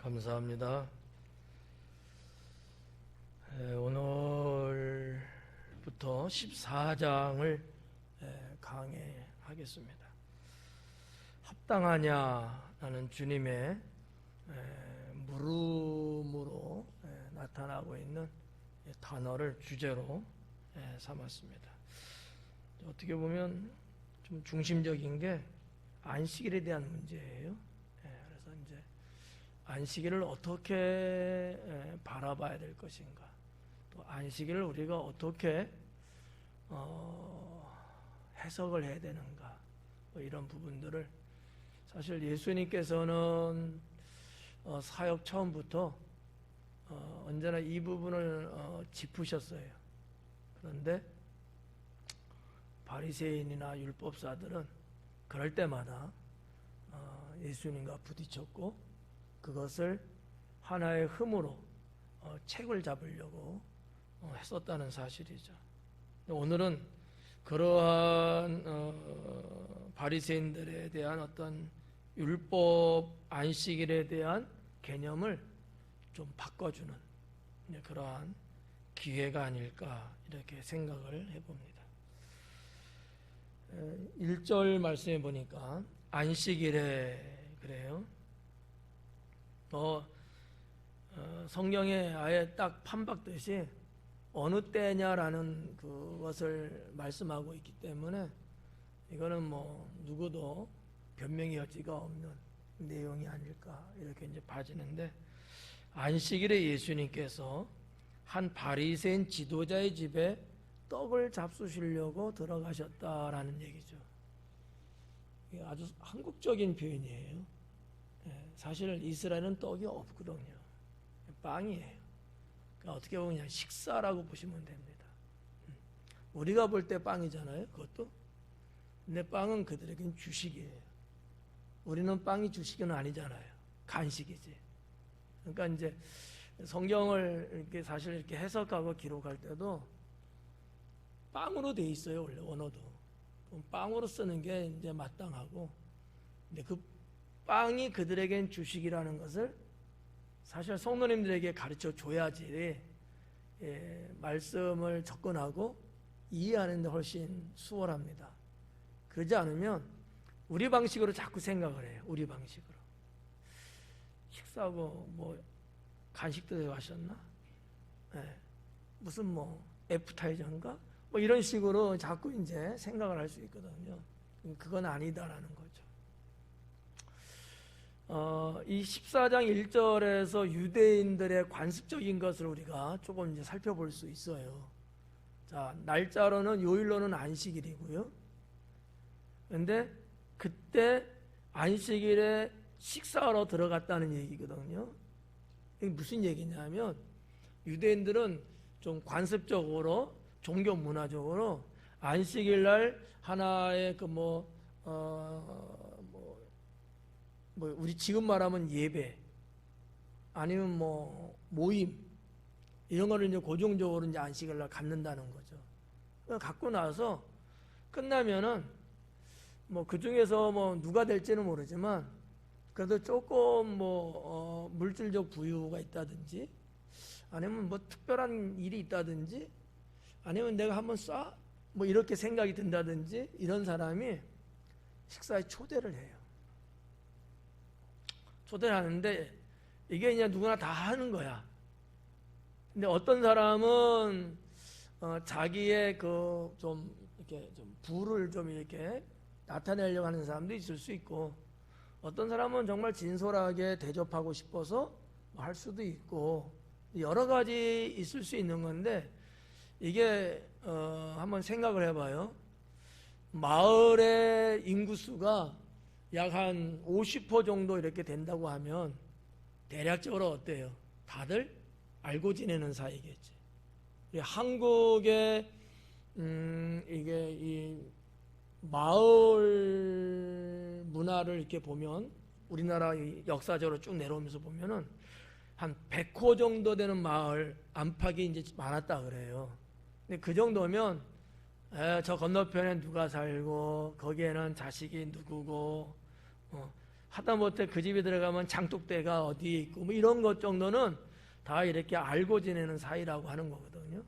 감사합니다. 오늘부터 14장을 강해하겠습니다. 합당하냐? 라는 주님의 물음으로 나타나고 있는 단어를 주제로 삼았습니다. 어떻게 보면 좀 중심적인 게 안식일에 대한 문제예요. 그래서 이제 안식일을 어떻게 바라봐야 될 것인가, 또 안식일을 우리가 어떻게 해석을 해야 되는가, 뭐 이런 부분들을 사실 예수님께서는 사역 처음부터 언제나 이 부분을 짚으셨어요. 그런데 바리새인이나 율법사들은 그럴 때마다 예수님과 부딪혔고 그것을 하나의 흠으로 책을 잡으려고 했었다는 사실이죠. 오늘은 그러한 바리새인들에 대한 어떤 율법 안식일에 대한 개념을 좀 바꿔주는 그러한 기회가 아닐까 이렇게 생각을 해봅니다. 1절 말씀해 보니까 안식일에 그래요. 성경에 아예 딱 판박듯이 어느 때냐라는 그것을 말씀하고 있기 때문에 이거는 뭐 누구도 변명의 여지가 없는 내용이 아닐까 이렇게 이제 봐지는데, 안식일에 예수님께서 한 바리새인 지도자의 집에 떡을 잡수시려고 들어가셨다라는 얘기죠. 이게 아주 한국적인 표현이에요. 사실 이스라엘은 떡이 없거든요. 빵이에요. 그러니까 어떻게 보면 그냥 식사라고 보시면 됩니다. 우리가 볼 때 빵이잖아요. 그것도. 근데 빵은 그들에겐 주식이에요. 우리는 빵이 주식은 아니잖아요. 간식이지. 그러니까 이제 성경을 이렇게 사실 이렇게 해석하고 기록할 때도 빵으로 돼 있어요. 원래 원어도. 빵으로 쓰는 게 이제 마땅하고. 근데 그 빵이 그들에겐 주식이라는 것을 사실 성도님들에게 가르쳐 줘야지 말씀을 접근하고 이해하는 데 훨씬 수월합니다. 그러지 않으면 우리 방식으로 자꾸 생각을 해요. 우리 방식으로. 식사하고 뭐 간식도 들어가셨나? 무슨 뭐 애프타이저인가? 뭐 이런 식으로 자꾸 이제 생각을 할 수 있거든요. 그건 아니다라는 거죠. 이 14장 1절에서 유대인들의 관습적인 것을 우리가 조금 이제 살펴볼 수 있어요. 자, 날짜로는 요일로는 안식일이고요. 그런데 그때 안식일에 식사하러 들어갔다는 얘기거든요. 이게 무슨 얘기냐면 유대인들은 좀 관습적으로 종교 문화적으로 안식일 날 하나의 우리 지금 말하면 예배 아니면 뭐 모임 이런 거를 이제 고정적으로 이제 안식일 날 갖는다는 거죠. 갖고 나서 끝나면은 뭐 그 중에서 뭐 누가 될지는 모르지만 그래도 조금 물질적 부유가 있다든지 아니면 뭐 특별한 일이 있다든지 아니면 내가 한번 뭐 이렇게 생각이 든다든지 이런 사람이 식사에 초대를 해요. 초대를 하는데 이게 그냥 누구나 다 하는 거야. 근데 어떤 사람은 자기의 좀 이렇게 좀 부를 좀 이렇게 나타내려고 하는 사람도 있을 수 있고, 어떤 사람은 정말 진솔하게 대접하고 싶어서 할 수도 있고, 여러 가지 있을 수 있는 건데, 이게 한번 생각을 해봐요. 마을의 인구수가 약 한 50% 정도 이렇게 된다고 하면 대략적으로 어때요? 다들 알고 지내는 사이겠지. 한국의 이게 이 마을 문화를 이렇게 보면 우리나라 역사적으로 쭉 내려오면서 보면은 한 100호 정도 되는 마을 안팎이 이제 많았다 그래요. 근데 그 정도면 저 건너편에 누가 살고 거기에는 자식이 누구고 하다못해 그 집에 들어가면 장독대가 어디에 있고 뭐 이런 것 정도는 다 이렇게 알고 지내는 사이라고 하는 거거든요.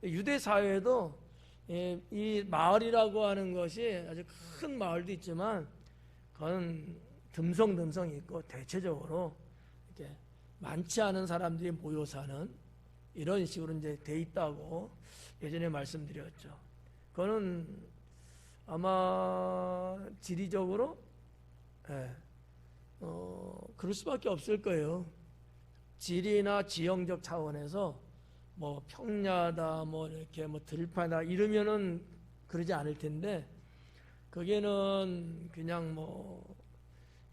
유대 사회에도 이 마을이라고 하는 것이 아주 큰 마을도 있지만 그건 듬성듬성 있고 대체적으로 이렇게 많지 않은 사람들이 모여 사는 이런 식으로 이제 돼 있다고 예전에 말씀드렸죠. 그거는 아마 지리적으로 그럴 수밖에 없을 거예요. 지리나 지형적 차원에서 뭐 평야다 뭐 이렇게 뭐 들판이다 이러면은 그러지 않을 텐데 거기는 그냥 뭐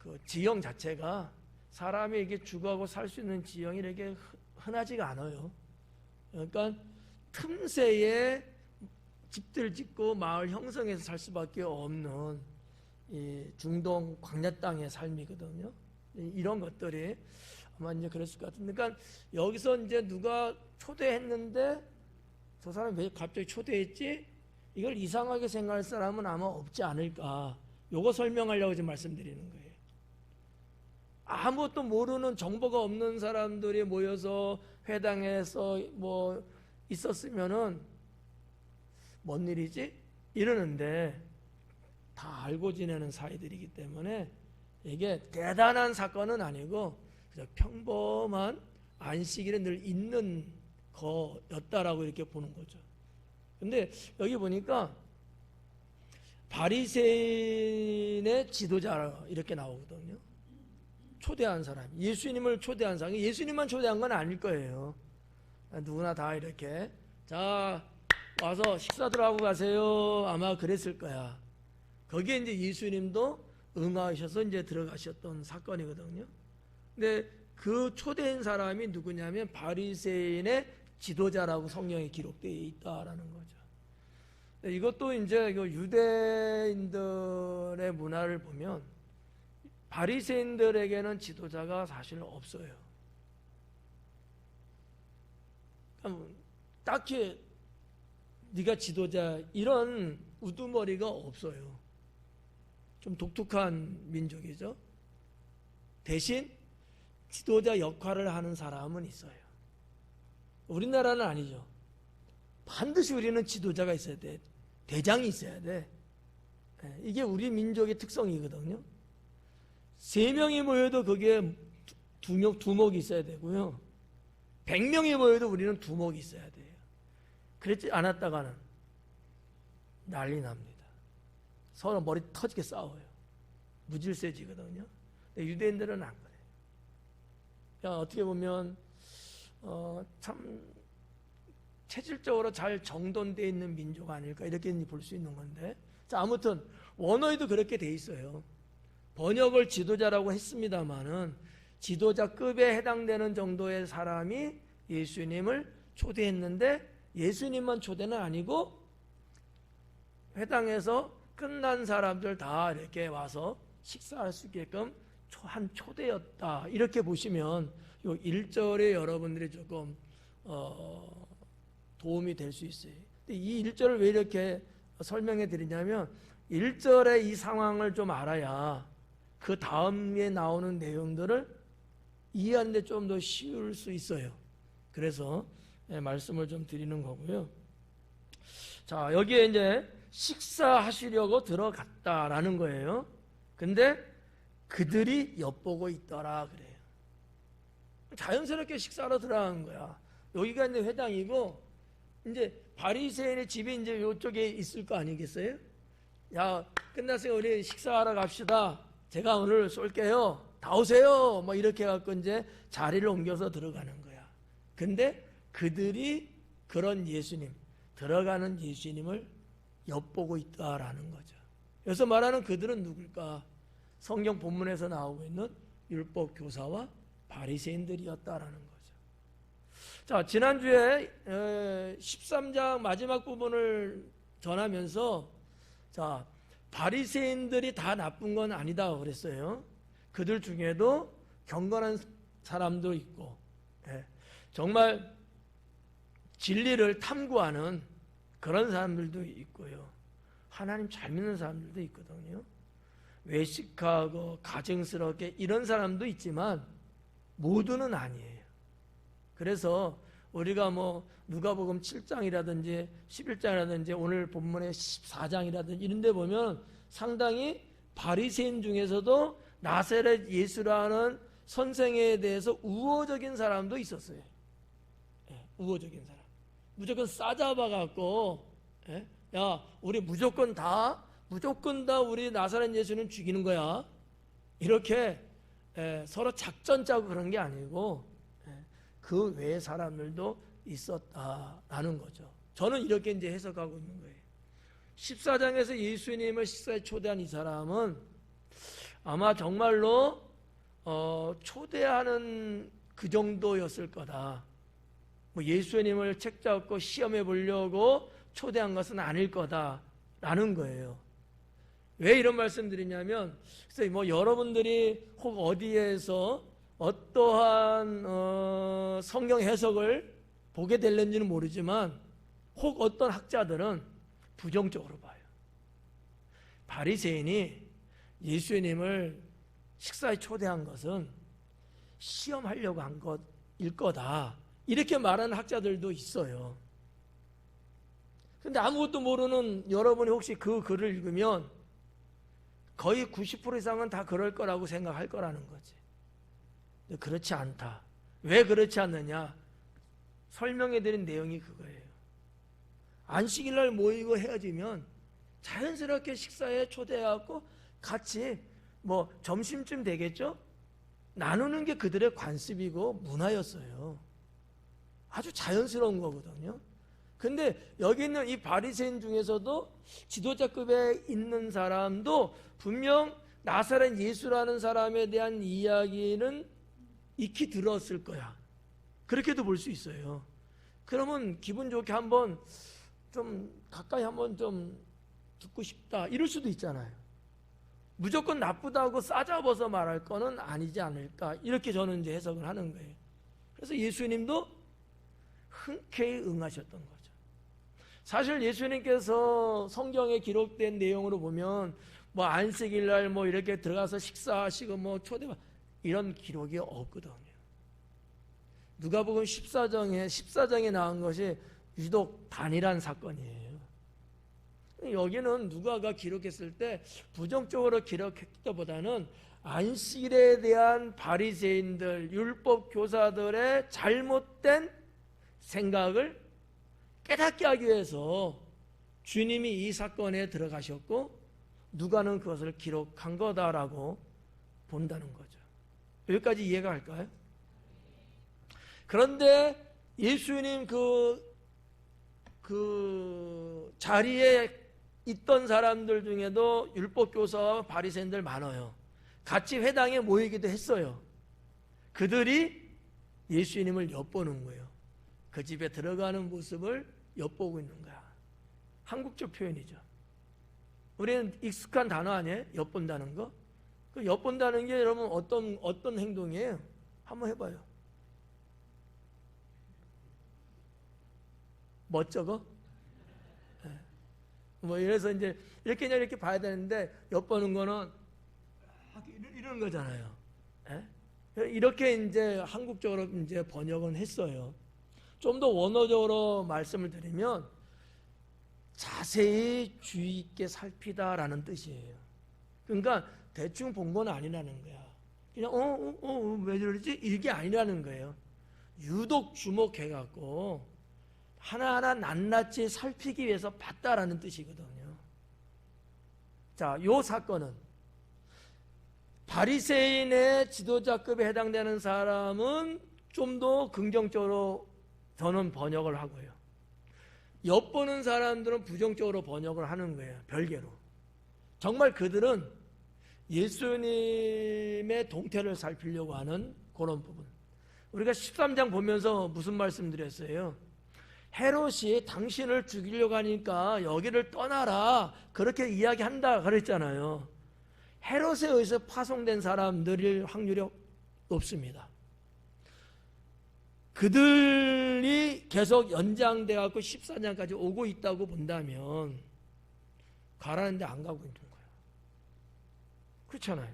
그 지형 자체가 사람이 이게 주거하고 살 수 있는 지형이 이렇게 흔하지가 않아요. 그러니까 틈새에 집들 짓고 마을 형성해서 살 수밖에 없는 이 중동 광야 땅의 삶이거든요. 이런 것들이 아마 이제 그랬을 것 같은데, 그러니까 여기서 이제 누가 초대했는데 저 사람이 왜 갑자기 초대했지? 이걸 이상하게 생각할 사람은 아마 없지 않을까. 요거 설명하려고 지금 말씀드리는 거예요. 아무것도 모르는 정보가 없는 사람들이 모여서 회당에서 뭐 있었으면은 뭔 일이지? 이러는데 다 알고 지내는 사이들이기 때문에 이게 대단한 사건은 아니고 그냥 평범한 안식일에 늘 있는 거였다라고 이렇게 보는 거죠. 근데 여기 보니까 바리새인의 지도자라 이렇게 나오거든요. 초대한 사람, 예수님을 초대한 사람, 예수님만 초대한 건 아닐 거예요. 누구나 다 이렇게 자 와서 식사들 하고 가세요 아마 그랬을 거야. 거기에 이제 예수님도 응하셔서 이제 들어가셨던 사건이거든요. 근데 그 초대한 사람이 누구냐면 바리새인의 지도자라고 성경에 기록되어 있다라는 거죠. 이것도 이제 유대인들의 문화를 보면 바리새인들에게는 지도자가 사실 없어요. 딱히 네가 지도자 이런 우두머리가 없어요. 좀 독특한 민족이죠. 대신 지도자 역할을 하는 사람은 있어요. 우리나라는 아니죠. 반드시 우리는 지도자가 있어야 돼. 대장이 있어야 돼. 이게 우리 민족의 특성이거든요. 3명이 모여도 거기에 두목이 있어야 되고요. 100명이 모여도 우리는 두목이 있어야 돼요. 그렇지 않았다가는 난리 납니다. 서로 머리 터지게 싸워요. 무질서지거든요. 근데 유대인들은 안 그래요. 그냥 어떻게 보면 참 체질적으로 잘 정돈되어 있는 민족 아닐까 이렇게 볼 수 있는 건데, 자 아무튼 원어에도 그렇게 돼 있어요. 번역을 지도자라고 했습니다마는 지도자급에 해당되는 정도의 사람이 예수님을 초대했는데 예수님만 초대는 아니고 회당에서 끝난 사람들 다 이렇게 와서 식사할 수 있게끔 한 초대였다 이렇게 보시면 이 1절에 여러분들이 조금 도움이 될 수 있어요. 근데 이 1절을 왜 이렇게 설명해 드리냐면 1절의 이 상황을 좀 알아야 그 다음에 나오는 내용들을 이해하는 데 좀 더 쉬울 수 있어요. 그래서 말씀을 좀 드리는 거고요. 자, 여기에 이제 식사하시려고 들어갔다라는 거예요. 근데 그들이 엿보고 있더라 그래요. 자연스럽게 식사하러 들어간 거야. 여기가 이제 회당이고 이제 바리새인의 집이 이제 이쪽에 있을 거 아니겠어요? 야, 끝났어요. 우리 식사하러 갑시다. 제가 오늘 쏠게요. 다 오세요. 뭐 이렇게 해갖고 이제 자리를 옮겨서 들어가는 거야. 근데 그들이 그런 예수님, 들어가는 예수님을 엿보고 있다라는 거죠. 여기서 말하는 그들은 누굴까? 성경 본문에서 나오고 있는 율법 교사와 바리새인들이었다라는 거죠. 자, 지난주에 13장 마지막 부분을 전하면서 자, 바리새인들이 다 나쁜 건 아니다 그랬어요. 그들 중에도 경건한 사람도 있고 정말 진리를 탐구하는 그런 사람들도 있고요. 하나님 잘 믿는 사람들도 있거든요. 외식하고 가증스럽게 이런 사람도 있지만 모두는 아니에요. 그래서 우리가 뭐 누가복음 7장이라든지 11장이라든지 오늘 본문의 14장이라든지 이런 데 보면 상당히 바리새인 중에서도 나사렛 예수라는 선생에 대해서 우호적인 사람도 있었어요. 우호적인 사람. 무조건 싸잡아 갖고 야, 우리 무조건 다 우리 나사렛 예수는 죽이는 거야. 이렇게 서로 작전 짜고 그런 게 아니고 그 외의 사람들도 있었다라는 거죠. 저는 이렇게 이제 해석하고 있는 거예요. 14장에서 예수님을 식사에 초대한 이 사람은 아마 정말로 초대하는 그 정도였을 거다. 뭐 예수님을 책 잡고 시험해 보려고 초대한 것은 아닐 거다라는 거예요. 왜 이런 말씀 드리냐면, 글쎄 뭐 여러분들이 혹 어디에서 어떠한 성경 해석을 보게 될는지는 모르지만 혹 어떤 학자들은 부정적으로 봐요. 바리새인이 예수님을 식사에 초대한 것은 시험하려고 한 것일 거다, 이렇게 말하는 학자들도 있어요. 근데 아무것도 모르는 여러분이 혹시 그 글을 읽으면 거의 90% 이상은 다 그럴 거라고 생각할 거라는 거지. 근데 그렇지 않다. 왜 그렇지 않느냐? 설명해드린 내용이 그거예요. 안식일날 모이고 헤어지면 자연스럽게 식사에 초대해갖고 같이 뭐 점심쯤 되겠죠? 나누는 게 그들의 관습이고 문화였어요. 아주 자연스러운 거거든요. 근데 여기 있는 이 바리새인 중에서도 지도자급에 있는 사람도 분명 나사렛 예수라는 사람에 대한 이야기는 익히 들었을 거야. 그렇게도 볼 수 있어요. 그러면 기분 좋게 한번 좀 가까이 한번 좀 듣고 싶다, 이럴 수도 있잖아요. 무조건 나쁘다고 싸잡아서 말할 거는 아니지 않을까, 이렇게 저는 이제 해석을 하는 거예요. 그래서 예수님도 흔쾌히 응하셨던 거죠. 사실 예수님께서 성경에 기록된 내용으로 보면 뭐 안식일날 뭐 이렇게 들어가서 식사하시고 뭐 초대받 이런 기록이 없거든요. 누가복음 14장에 나온 것이 유독 단일한 사건이에요. 여기는 누가가 기록했을 때 부정적으로 기록했기보다는 안식일에 대한 바리새인들, 율법 교사들의 잘못된 생각을 깨닫게 하기 위해서 주님이 이 사건에 들어가셨고 누가는 그것을 기록한 거다라고 본다는 거죠. 여기까지 이해가 갈까요? 그런데 예수님 그 자리에 있던 사람들 중에도 율법교사와 바리새인들 많아요. 같이 회당에 모이기도 했어요. 그들이 예수님을 엿보는 거예요. 그 집에 들어가는 모습을 엿보고 있는 거야. 한국적 표현이죠. 우리는 익숙한 단어 아니에요? 엿본다는 거. 그 엿본다는 게 여러분 어떤 행동이에요? 한번 해봐요. 멋쩍어? 네. 뭐 이래서 이제 이렇게 봐야 되는데 엿보는 거는 이런 거잖아요. 네? 이렇게 이제 한국적으로 이제 번역은 했어요. 좀 더 원어적으로 말씀을 드리면 자세히 주의 있게 살피다라는 뜻이에요. 그러니까 대충 본 건 아니라는 거야. 그냥 왜 저러지? 이게 아니라는 거예요. 유독 주목해갖고 하나하나 낱낱이 살피기 위해서 봤다라는 뜻이거든요. 자, 요 사건은 바리새인의 지도자급에 해당되는 사람은 좀 더 긍정적으로 저는 번역을 하고요. 엿보는 사람들은 부정적으로 번역을 하는 거예요. 별개로. 정말 그들은 예수님의 동태를 살피려고 하는 그런 부분. 우리가 13장 보면서 무슨 말씀 드렸어요? 헤롯이 당신을 죽이려고 하니까 여기를 떠나라, 그렇게 이야기한다 그랬잖아요. 헤롯에 의해서 파송된 사람들일 확률이 높습니다. 그들이 계속 연장돼 갖고 14장까지 오고 있다고 본다면 가라는데 안 가고 있는 거예요. 그렇잖아요.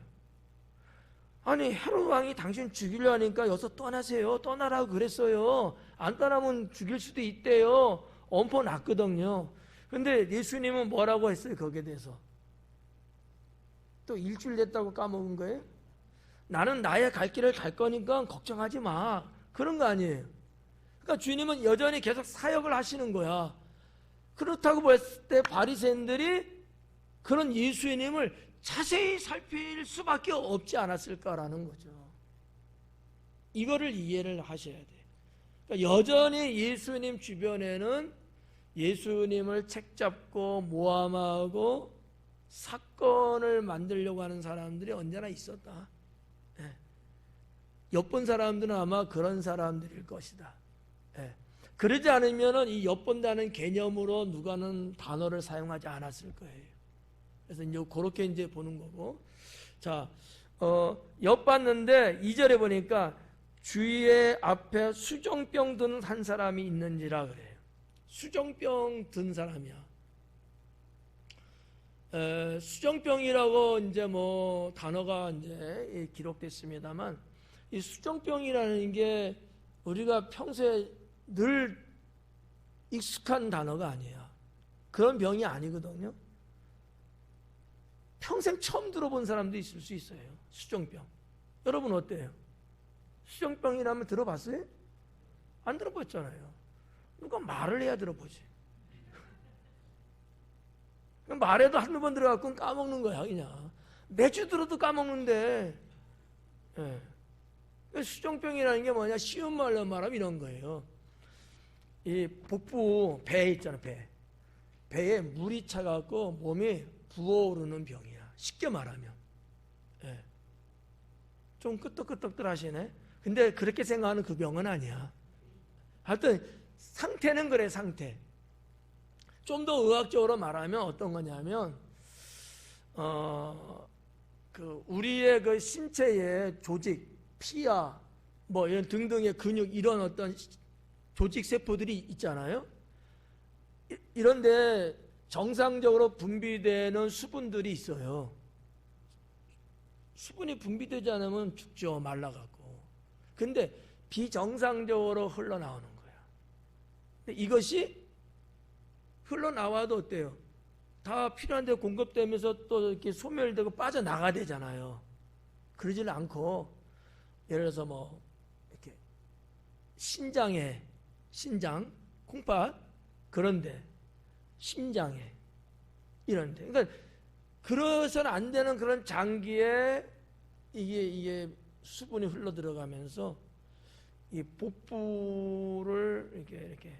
아니 헤롯 왕이 당신 죽이려 하니까 여기서 떠나세요. 떠나라고 그랬어요. 안 떠나면 죽일 수도 있대요. 엄포 났거든요. 근데 예수님은 뭐라고 했어요? 거기에 대해서 또 일주일 됐다고 까먹은 거예요? 나는 나의 갈 길을 갈 거니까 걱정하지 마. 그런 거 아니에요. 그러니까 주님은 여전히 계속 사역을 하시는 거야. 그렇다고 봤을 때 바리새인들이 그런 예수님을 자세히 살필 수밖에 없지 않았을까라는 거죠. 이거를 이해를 하셔야 돼요. 그러니까 여전히 예수님 주변에는 예수님을 책잡고 모함하고 사건을 만들려고 하는 사람들이 언제나 있었다. 엿본 사람들은 아마 그런 사람들일 것이다. 그러지 않으면 이 엿본다는 개념으로 누가는 단어를 사용하지 않았을 거예요. 그래서 이제 그렇게 이제 보는 거고. 자, 엿봤는데 2절에 보니까 주의 앞에 수정병 든 한 사람이 있는지라 그래요. 수정병 든 사람이야. 수정병이라고 이제 뭐 단어가 이제 기록됐습니다만 이 수정병이라는 게 우리가 평소에 늘 익숙한 단어가 아니에요. 그런 병이 아니거든요. 평생 처음 들어본 사람도 있을 수 있어요. 수정병. 여러분 어때요? 수정병이라면 들어봤어요? 안 들어봤잖아요. 누가 말을 해야 들어보지. 말해도 한두 번 들어갖고 까먹는 거야 그냥. 매주 들어도 까먹는데. 수정병이라는 게 뭐냐, 쉬운 말로 말하면 이런 거예요. 이 복부 배 있잖아, 배에 물이 차갖고 몸이 부어오르는 병이야. 쉽게 말하면. 좀 끄떡끄떡들 하시네. 근데 그렇게 생각하는 그 병은 아니야. 하여튼 상태는 그래, 상태. 좀 더 의학적으로 말하면 어떤 거냐면 그 우리의 그 신체의 조직, 피야 뭐 이런 등등의 근육, 이런 어떤 조직 세포들이 있잖아요. 이런데 정상적으로 분비되는 수분들이 있어요. 수분이 분비되지 않으면 죽죠, 말라갖고. 근데 비정상적으로 흘러나오는 거야. 근데 이것이 흘러나와도 어때요? 다 필요한 데 공급되면서 또 이렇게 소멸되고 빠져나가야 되잖아요. 그러지는 않고, 예를 들어서 뭐 이렇게 신장, 콩팥, 그런데 심장에 이런데, 그러니까 그래서는 안 되는 그런 장기에 이게 수분이 흘러 들어가면서 이 복부를 이렇게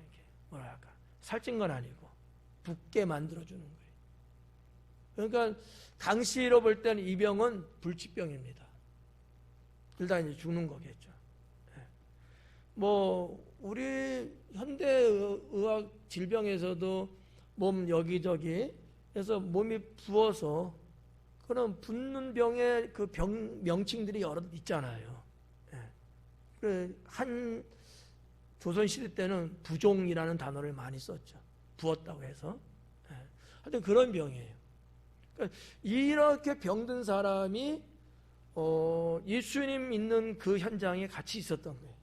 뭐랄까, 살찐 건 아니고 붓게 만들어 주는 거예요. 그러니까 당시로 볼 때는 이 병은 불치병입니다. 둘 다 이제 죽는 거겠죠. 뭐 우리 현대 의학 질병에서도 몸 여기저기 해서 몸이 부어서 그런 붓는 병의 그 병 명칭들이 여러 있잖아요. 한 조선시대 때는 부종이라는 단어를 많이 썼죠. 부었다고 해서. 하여튼 그런 병이에요. 그러니까 이렇게 병든 사람이 예수님 있는 그 현장에 같이 있었던 거예요.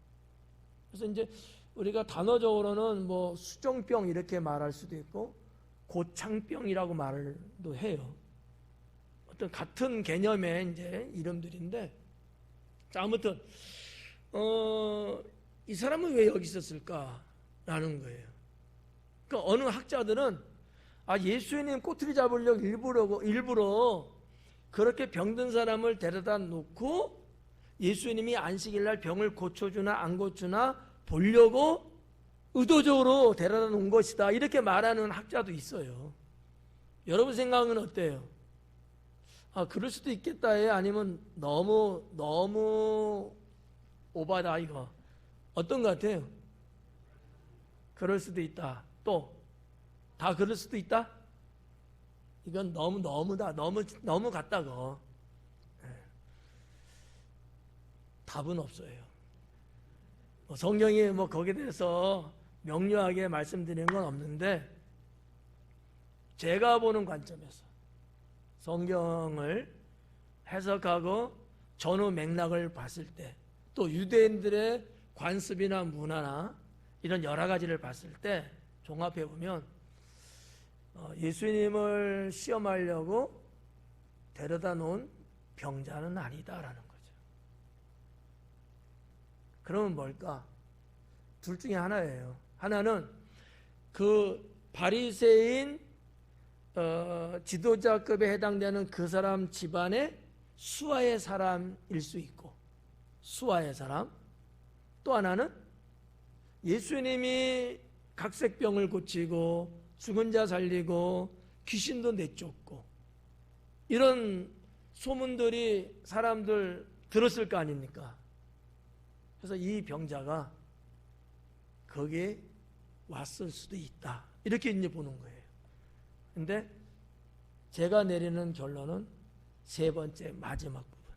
그래서 이제 우리가 단어적으로는 뭐 수정병 이렇게 말할 수도 있고 고창병이라고 말도 해요. 어떤 같은 개념의 이제 이름들인데, 자, 아무튼 이 사람은 왜 여기 있었을까라는 거예요. 그러니까 어느 학자들은 예수님 꼬투리 잡으려고 일부러 그렇게 병든 사람을 데려다 놓고 예수님이 안식일 날 병을 고쳐주나 안 고치나 보려고 의도적으로 데려다 놓은 것이다, 이렇게 말하는 학자도 있어요. 여러분 생각은 어때요? 그럴 수도 있겠다, 아니면 너무 오바다, 이거 어떤 것 같아요? 그럴 수도 있다. 또 다 그럴 수도 있다? 이건 너무다. 너무 같다고. 답은 없어요. 성경이 뭐 거기에 대해서 명료하게 말씀드리는 건 없는데, 제가 보는 관점에서 성경을 해석하고 전후 맥락을 봤을 때, 또 유대인들의 관습이나 문화나 이런 여러 가지를 봤을 때 종합해 보면 예수님을 시험하려고 데려다 놓은 병자는 아니다라는 거죠. 그러면 뭘까? 둘 중에 하나예요. 하나는 그 바리새인 지도자급에 해당되는 그 사람 집안의 수하의 사람일 수 있고, 수하의 사람. 또 하나는 예수님이 각색병을 고치고 죽은 자 살리고 귀신도 내쫓고 이런 소문들이 사람들 들었을 거 아닙니까? 그래서 이 병자가 거기에 왔을 수도 있다, 이렇게 이제 보는 거예요. 근데 제가 내리는 결론은 세 번째 마지막 부분,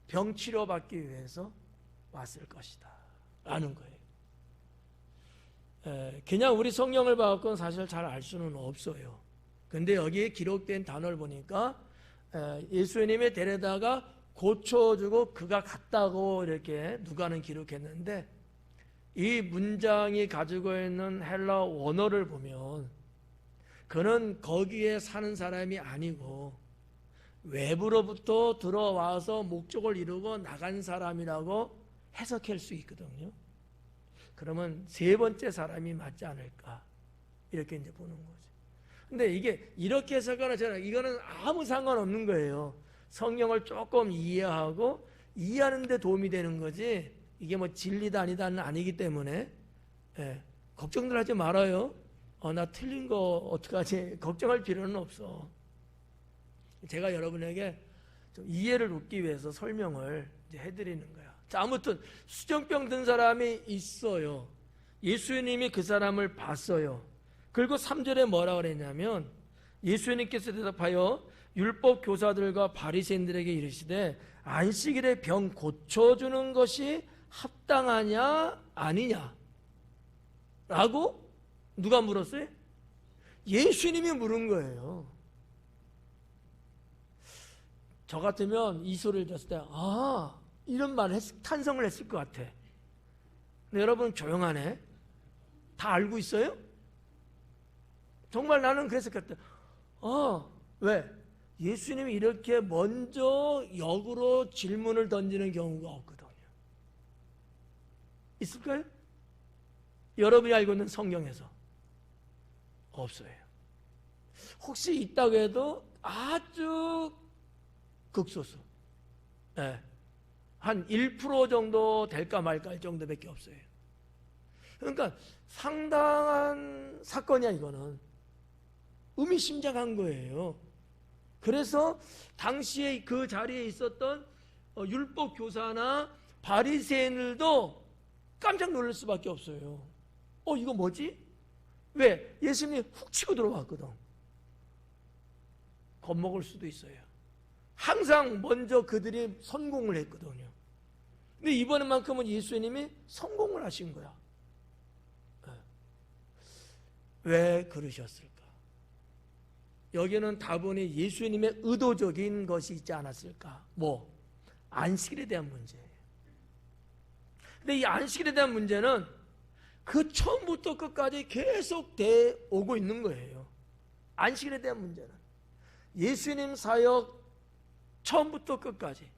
병 치료받기 위해서 왔을 것이다 라는 거예요. 그냥 우리 성경을 봐갖고는 사실 잘 알 수는 없어요. 근데 여기에 기록된 단어를 보니까 예수님의 데려다가 고쳐주고 그가 갔다고 이렇게 누가는 기록했는데, 이 문장이 가지고 있는 헬라 원어를 보면 그는 거기에 사는 사람이 아니고 외부로부터 들어와서 목적을 이루고 나간 사람이라고 해석할 수 있거든요. 그러면 세 번째 사람이 맞지 않을까, 이렇게 이제 보는 거죠. 근데 이게 이렇게 해석하나 저나 이거는 아무 상관없는 거예요. 성경을 조금 이해하고 이해하는 데 도움이 되는 거지, 이게 뭐 진리다 아니다는 아니기 때문에 걱정들 하지 말아요. 나 틀린 거 어떡하지, 걱정할 필요는 없어. 제가 여러분에게 좀 이해를 돕기 위해서 설명을 이제 해드리는 거야. 자, 아무튼 수정병 든 사람이 있어요. 예수님이 그 사람을 봤어요. 그리고 3절에 뭐라 그랬냐면, 예수님께서 대답하여 율법 교사들과 바리새인들에게 이르시되 안식일에 병 고쳐주는 것이 합당하냐 아니냐 라고 누가 물었어요? 예수님이 물은 거예요. 저 같으면 이 소리를 들었을 때 이런 말을 탄성을 했을 것 같아. 근데 여러분 조용하네. 다 알고 있어요? 정말 나는 그랬을 것 같아. 왜? 예수님이 이렇게 먼저 역으로 질문을 던지는 경우가 없거든요. 있을까요? 여러분이 알고 있는 성경에서 없어요. 혹시 있다고 해도 아주 극소수, 한 1% 정도 될까 말까 할 정도밖에 없어요. 그러니까 상당한 사건이야. 이거는 의미심장한 거예요. 그래서 당시에 그 자리에 있었던 율법 교사나 바리새인들도 깜짝 놀랄 수밖에 없어요. 이거 뭐지? 왜? 예수님이 훅 치고 들어왔거든. 겁먹을 수도 있어요. 항상 먼저 그들이 성공을 했거든요. 근데 이번만큼은 예수님이 성공을 하신 거야. 왜 그러셨을까? 여기는 다분히 예수님의 의도적인 것이 있지 않았을까? 안식일에 대한 문제예요. 근데 이 안식일에 대한 문제는 그 처음부터 끝까지 계속 돼 오고 있는 거예요. 안식일에 대한 문제는 예수님 사역 처음부터 끝까지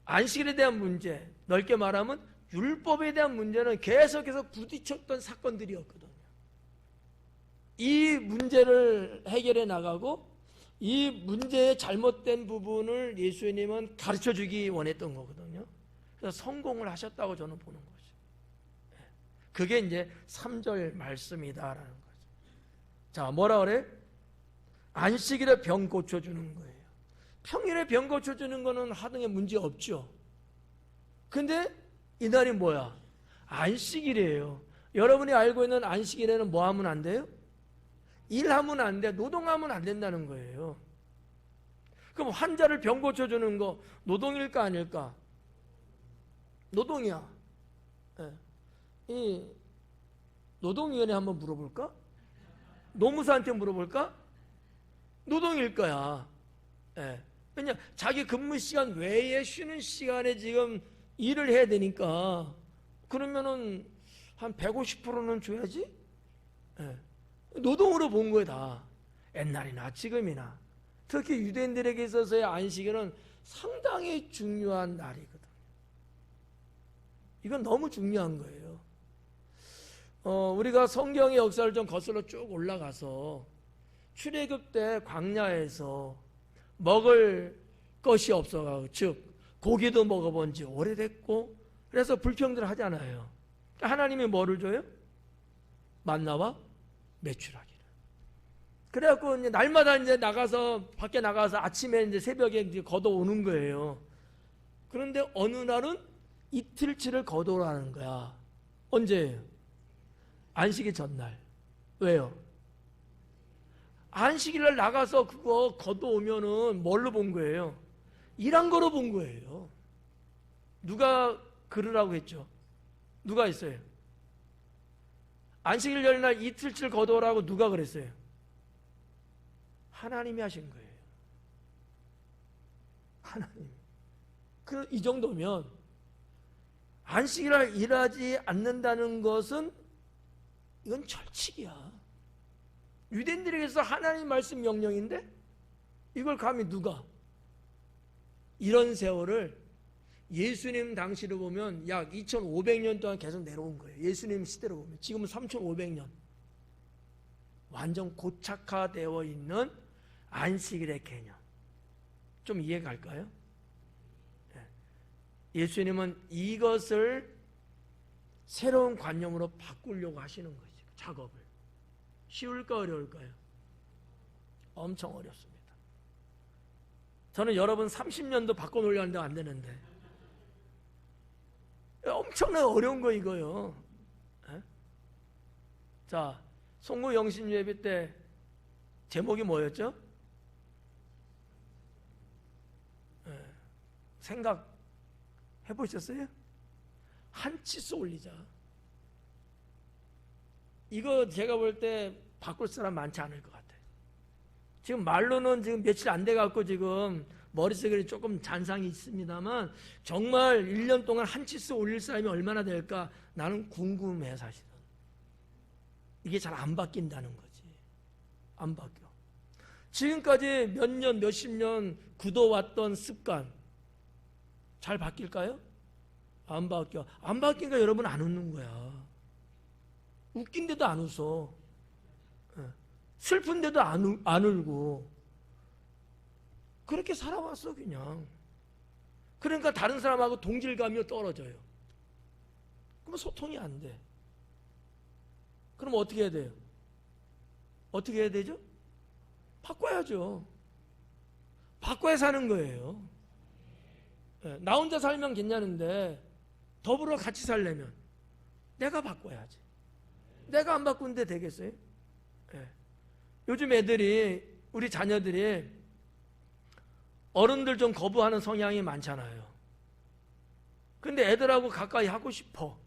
안식일에 대한 문제, 넓게 말하면 율법에 대한 문제는 계속해서 부딪혔던 사건들이었거든요. 이 문제를 해결해 나가고 이 문제의 잘못된 부분을 예수님은 가르쳐 주기 원했던 거거든요. 그래서 성공을 하셨다고 저는 보는 거죠. 그게 이제 3절 말씀이다라는 거죠. 자, 뭐라 그래? 안식일에 병 고쳐주는 거예요. 평일에 병 고쳐주는 거는 하등에 문제 없죠. 근데 이날이 뭐야? 안식일이에요. 여러분이 알고 있는 안식일에는 뭐 하면 안 돼요? 일하면 안 돼. 노동하면 안 된다는 거예요. 그럼 환자를 병 고쳐주는 거 노동일까 아닐까? 노동이야. 이 노동위원회 한번 물어볼까? 노무사한테 물어볼까? 노동일 거야. 왜냐, 자기 근무 시간 외에 쉬는 시간에 지금 일을 해야 되니까 그러면은 한 150%는 줘야지. 예. 노동으로 본 거예요 다. 옛날이나 지금이나. 특히 유대인들에게 있어서의 안식일은 상당히 중요한 날이거든. 이건 너무 중요한 거예요. 우리가 성경의 역사를 좀 거슬러 쭉 올라가서 출애굽 때 광야에서 먹을 것이 없어가지고, 즉 고기도 먹어본 지 오래됐고, 그래서 불평들 하잖아요. 하나님이 뭐를 줘요? 만나와 메추라기를. 그래갖고 이제 날마다 이제 나가서 밖에 나가서 아침에 이제 새벽에 이제 걷어오는 거예요. 그런데 어느 날은 이틀치를 걷어오라는 거야. 언제예요? 안식일 전날. 왜요? 안식일날 나가서 그거 걷어오면은 뭘로 본 거예요? 일한 거로 본 거예요. 누가 그러라고 했죠? 누가 했어요? 안식일 열날 이틀치를 걷어오라고 누가 그랬어요? 하나님이 하신 거예요. 하나님. 이 정도면 안식일날 일하지 않는다는 것은 이건 철칙이야. 유대인들에게서 하나님 말씀 명령인데 이걸 감히 누가? 이런 세월을 예수님 당시로 보면 약 2500년 동안 계속 내려온 거예요. 예수님 시대로 보면 지금은 3500년 완전 고착화되어 있는 안식일의 개념. 좀 이해가 갈까요? 예수님은 이것을 새로운 관념으로 바꾸려고 하시는 거죠. 작업을. 쉬울까 어려울까요? 엄청 어렵습니다. 저는 여러분 30년도 바꿔놓으려 하는데 안 되는데 엄청나게 어려운 거 이거요. 에? 자, 송구 영신 예배 때 제목이 뭐였죠? 생각 해보셨어요? 한 치수 올리자. 이거 제가 볼 때 바꿀 사람 많지 않을 것 같아요. 지금 말로는 지금 며칠 안 돼갖고 지금 머릿속에 조금 잔상이 있습니다만 정말 1년 동안 한 치수 올릴 사람이 얼마나 될까 나는 궁금해 사실은. 이게 잘 안 바뀐다는 거지. 안 바뀌어. 지금까지 몇 년, 몇십 년 굳어왔던 습관 잘 바뀔까요? 안 바뀌어. 안 바뀌니까 여러분 안 웃는 거야. 웃긴데도 안 웃어. 슬픈데도 안 울고. 그렇게 살아왔어 그냥. 그러니까 다른 사람하고 동질감이 떨어져요. 그럼 소통이 안 돼. 그럼 어떻게 해야 돼요? 어떻게 해야 되죠? 바꿔야죠. 바꿔야 사는 거예요. 나 혼자 살면 괜찮은데 더불어 같이 살려면 내가 바꿔야지. 내가 안 바꾸는데 되겠어요? 요즘 애들이, 우리 자녀들이 어른들 좀 거부하는 성향이 많잖아요. 근데 애들하고 가까이 하고 싶어.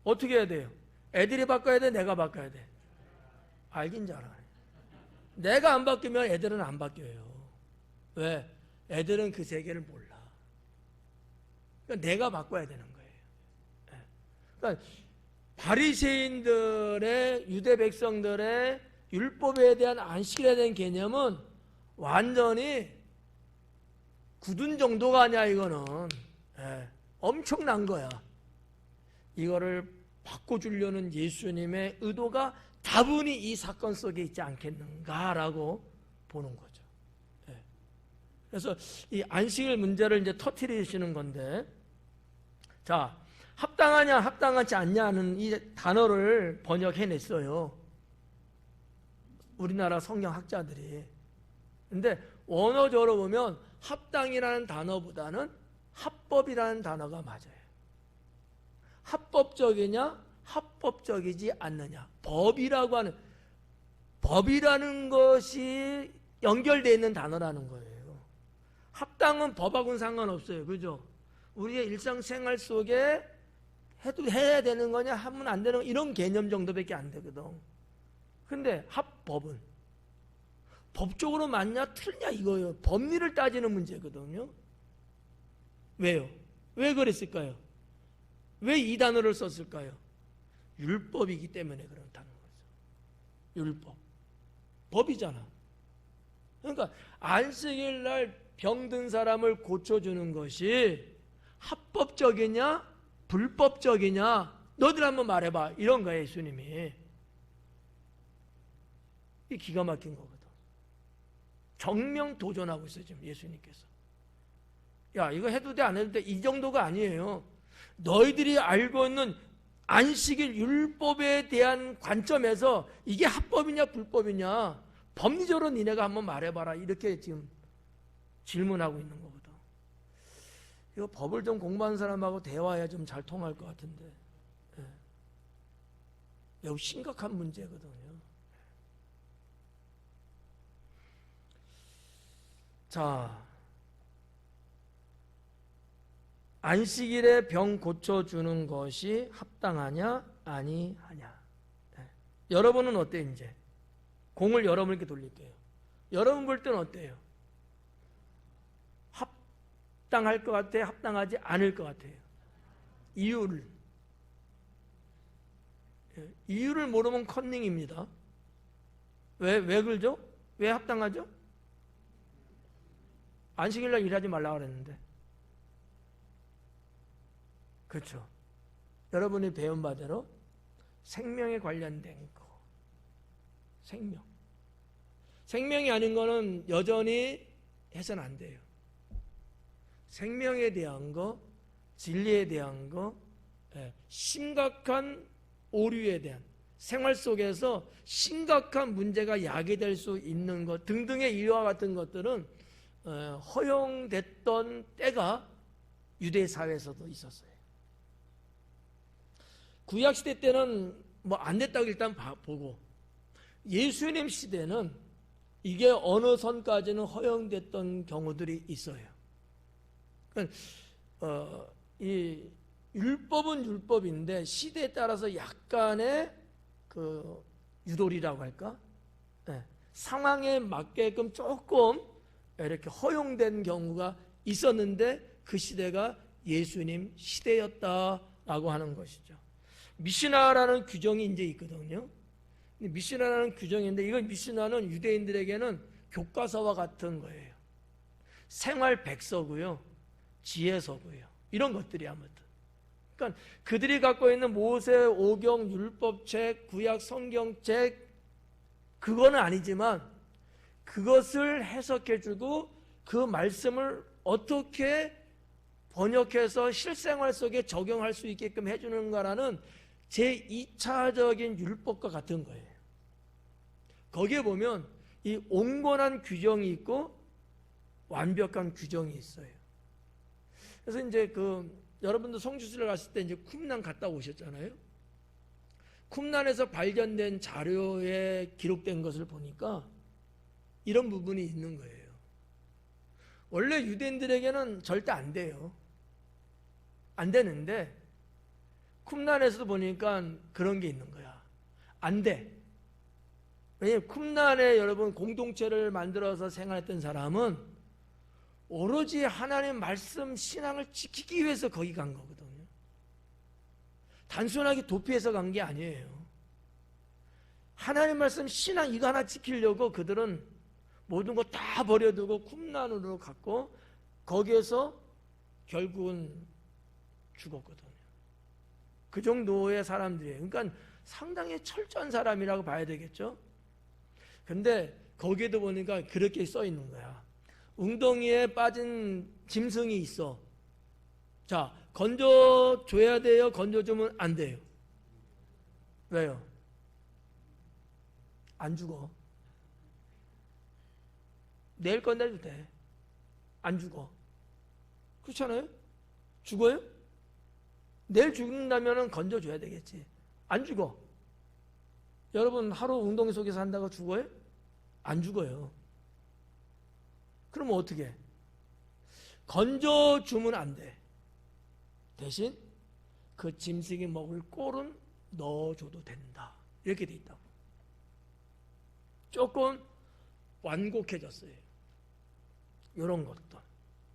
어떻게 해야 돼요? 애들이 바꿔야 돼? 내가 바꿔야 돼? 알긴 잘 알아요. 내가 안 바뀌면 애들은 안 바뀌어요. 왜? 애들은 그 세계를 몰라. 그러니까 내가 바꿔야 되는 거예요. 그러니까 바리새인들의, 유대 백성들의 율법에 대한 안식일에 대한 개념은 완전히 굳은 정도가 아니야. 이거는 엄청난 거야. 이거를 바꿔주려는 예수님의 의도가 다분히 이 사건 속에 있지 않겠는가라고 보는 거죠. 그래서 이 안식일 문제를 이제 터뜨리시는 건데, 자, 합당하냐 합당하지 않냐는 이 단어를 번역해냈어요. 우리나라 성경학자들이. 근데 원어적으로 보면 합당이라는 단어보다는 합법이라는 단어가 맞아요. 합법적이냐 합법적이지 않느냐. 법이라는 것이 연결되어 있는 단어라는 거예요. 합당은 법하고는 상관없어요. 그죠? 우리의 일상생활 속에 해야 되는 거냐 하면 안 되는 거, 이런 개념 정도밖에 안 되거든. 근데 합법은 법적으로 맞냐 틀냐 이거예요. 법리를 따지는 문제거든요. 왜요? 왜 그랬을까요? 왜 이 단어를 썼을까요? 율법이기 때문에 그렇다는 거죠. 율법. 법이잖아. 그러니까 안식일 날 병든 사람을 고쳐주는 것이 합법적이냐 불법적이냐 너들 한번 말해봐 이런 거예요. 예수님이. 이 기가 막힌 거거든. 정명 도전하고 있어요 지금 예수님께서. 야 이거 해도 돼 안 해도 돼 이 정도가 아니에요. 너희들이 알고 있는 안식일 율법에 대한 관점에서 이게 합법이냐 불법이냐 법리적으로 니네가 한번 말해봐라 이렇게 지금 질문하고 있는 거거든. 이거 법을 좀 공부하는 사람하고 대화해야 좀 잘 통할 것 같은데 매우 심각한 문제거든요. 자, 안식일에 병 고쳐주는 것이 합당하냐 아니하냐. 여러분은 어때 이제? 공을 여러분께 돌릴게요. 여러분 볼 때는 어때요? 합당할 것 같아요? 합당하지 않을 것 같아요? 이유를 모르면 컨닝입니다. 왜 그러죠? 왜 합당하죠? 안식일날 일하지 말라고 그랬는데. 그렇죠. 여러분이 배운 바대로 생명에 관련된 거. 생명이 아닌 거는 여전히 해서는 안 돼요. 생명에 대한 거, 진리에 대한 거, 심각한 오류에 대한 생활 속에서 심각한 문제가 야기될 수 있는 것 등등의 이와 같은 것들은 허용됐던 때가 유대 사회에서도 있었어요. 구약 시대 때는 뭐 안 됐다고 일단 보고 예수님 시대는 이게 어느 선까지는 허용됐던 경우들이 있어요. 그러니까 이 율법은 율법인데 시대에 따라서 약간의 그 유도리라고 할까? 상황에 맞게끔 조금 이렇게 허용된 경우가 있었는데 그 시대가 예수님 시대였다라고 하는 것이죠. 미시나라는 규정이 이제 있거든요. 미시나라는 규정인데 이건 미시나는 유대인들에게는 교과서와 같은 거예요. 생활 백서고요, 지혜서고요. 이런 것들이 아무튼. 그러니까 그들이 갖고 있는 모세 오경 율법책, 구약 성경책 그거는 아니지만 그것을 해석해주고 그 말씀을 어떻게 번역해서 실생활 속에 적용할 수 있게끔 해주는가라는 제2차적인 율법과 같은 거예요. 거기에 보면 이 온건한 규정이 있고 완벽한 규정이 있어요. 그래서 이제 여러분도 성지순례 갔을 때 이제 쿰난 갔다 오셨잖아요. 쿰난에서 발견된 자료에 기록된 것을 보니까 이런 부분이 있는 거예요. 원래 유대인들에게는 절대 안 돼요. 안 되는데 쿰난에서도 보니까 그런 게 있는 거야. 안 돼. 왜냐하면 쿰난에 여러분 공동체를 만들어서 생활했던 사람은 오로지 하나님 말씀 신앙을 지키기 위해서 거기 간 거거든요. 단순하게 도피해서 간 게 아니에요. 하나님 말씀 신앙 이거 하나 지키려고 그들은 모든 거 다 버려두고 쿰난으로 갔고 거기에서 결국은 죽었거든요. 그 정도의 사람들이에요. 그러니까 상당히 철저한 사람이라고 봐야 되겠죠. 근데 거기에도 보니까 그렇게 써 있는 거야. 웅덩이에 빠진 짐승이 있어. 자, 건져줘야 돼요? 건져주면 안 돼요? 왜요? 안 죽어. 내일 건네도 돼. 안 죽어. 그렇잖아요? 죽어요? 내일 죽는다면 건져줘야 되겠지. 안 죽어. 여러분 하루 웅덩이 속에서 산다고 죽어요? 안 죽어요. 그러면 어떻게 해? 건져주면 안 돼. 대신 그 짐승이 먹을 꼴은 넣어줘도 된다. 이렇게 돼 있다고. 조금 완곡해졌어요. 이런 것도.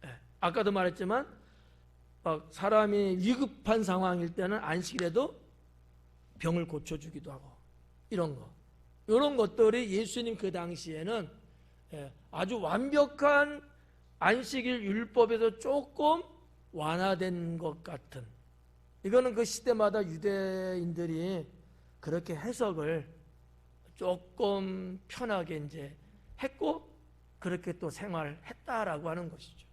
예. 아까도 말했지만 사람이 위급한 상황일 때는 안식일에도 병을 고쳐주기도 하고 이런 거. 이런 것들이 예수님 그 당시에는 아주 완벽한 안식일 율법에서 조금 완화된 것 같은, 이거는 그 시대마다 유대인들이 그렇게 해석을 조금 편하게 이제 했고 그렇게 또 생활했다라고 하는 것이죠.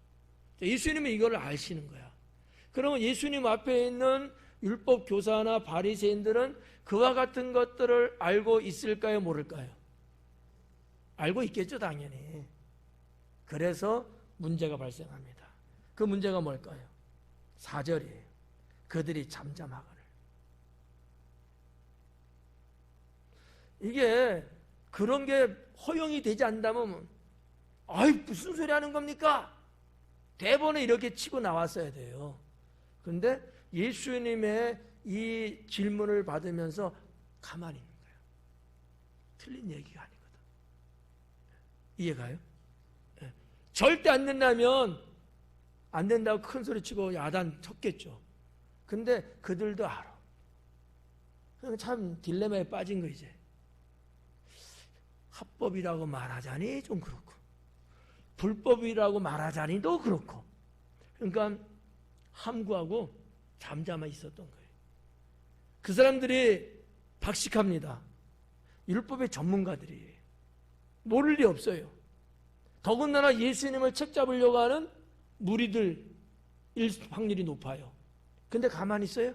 예수님은 이걸 아시는 거야. 그러면 예수님 앞에 있는 율법 교사나 바리새인들은 그와 같은 것들을 알고 있을까요, 모를까요? 알고 있겠죠, 당연히. 그래서 문제가 발생합니다. 그 문제가 뭘까요? 4절이에요. 그들이 잠잠하거늘. 이게 그런 게 허용이 되지 않다면 아이 무슨 소리 하는 겁니까? 대본에 이렇게 치고 나왔어야 돼요. 그런데 예수님의 이 질문을 받으면서 가만히 있는 거예요. 틀린 얘기가 아니거든. 이해가요? 네. 절대 안 된다면 안 된다고 큰 소리 치고 야단 쳤겠죠. 근데 그들도 알아. 참 딜레마에 빠진 거 이제. 합법이라고 말하자니 좀 그렇고 불법이라고 말하자니도 그렇고, 그러니까 함구하고 잠잠해 있었던 거예요. 그 사람들이 박식합니다. 율법의 전문가들이에요. 모를 리 없어요. 더군다나 예수님을 책잡으려고 하는 무리들일 확률이 높아요. 근데 가만히 있어요?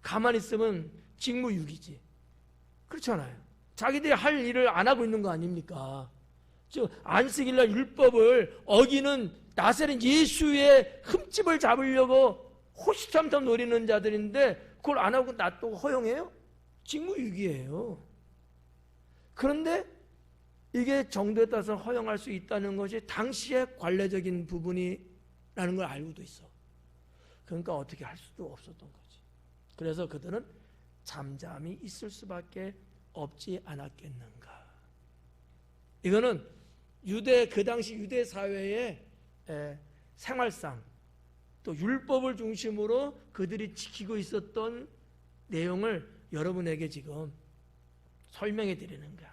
가만히 있으면 직무유기지. 그렇잖아요. 자기들이 할 일을 안 하고 있는 거 아닙니까? 즉 안식일날 율법을 어기는 나세렛 예수의 흠집을 잡으려고 호시탐탐 노리는 자들인데 그걸 안 하고 놔두고 허용해요? 직무유기예요. 그런데 이게 정도에 따라서 허용할 수 있다는 것이 당시의 관례적인 부분이라는 걸 알고도 있어. 그러니까 어떻게 할 수도 없었던 거지. 그래서 그들은 잠잠히 있을 수밖에 없지 않았겠는가. 이거는 그 당시 유대 사회의 생활상 또 율법을 중심으로 그들이 지키고 있었던 내용을 여러분에게 지금 설명해 드리는 거야.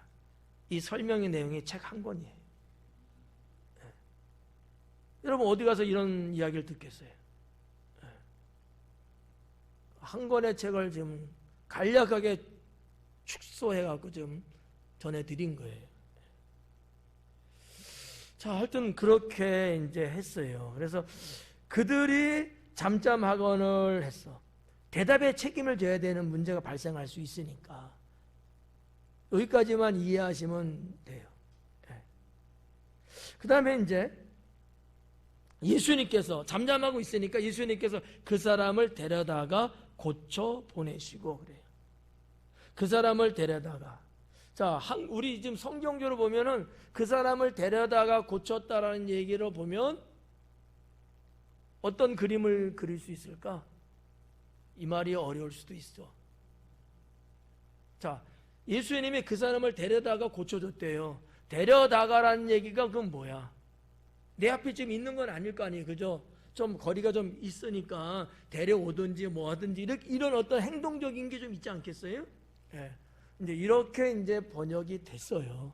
이 설명의 내용이 책 한 권이에요. 여러분 어디 가서 이런 이야기를 듣겠어요? 한 권의 책을 지금 간략하게 축소해갖고 좀 전해드린 거예요. 자, 하여튼 그렇게 이제 했어요. 그래서 그들이 잠잠하거늘 했어. 대답에 책임을 져야 되는 문제가 발생할 수 있으니까 여기까지만 이해하시면 돼요. 그 다음에 이제 예수님께서 잠잠하고 있으니까 예수님께서 그 사람을 데려다가 고쳐 보내시고 그래요. 그 사람을 데려다가, 자, 우리 지금 성경적으로 보면은 그 사람을 데려다가 고쳤다라는 얘기로 보면 어떤 그림을 그릴 수 있을까? 이 말이 어려울 수도 있어. 자, 예수님이 그 사람을 데려다가 고쳐줬대요. 데려다가라는 얘기가 그건 뭐야? 내 앞에 지금 있는 건 아닐 거 아니에요, 그죠? 좀 거리가 좀 있으니까 데려오든지 뭐 하든지 이런 어떤 행동적인 게 좀 있지 않겠어요? 예. 이제 이렇게 이제 번역이 됐어요.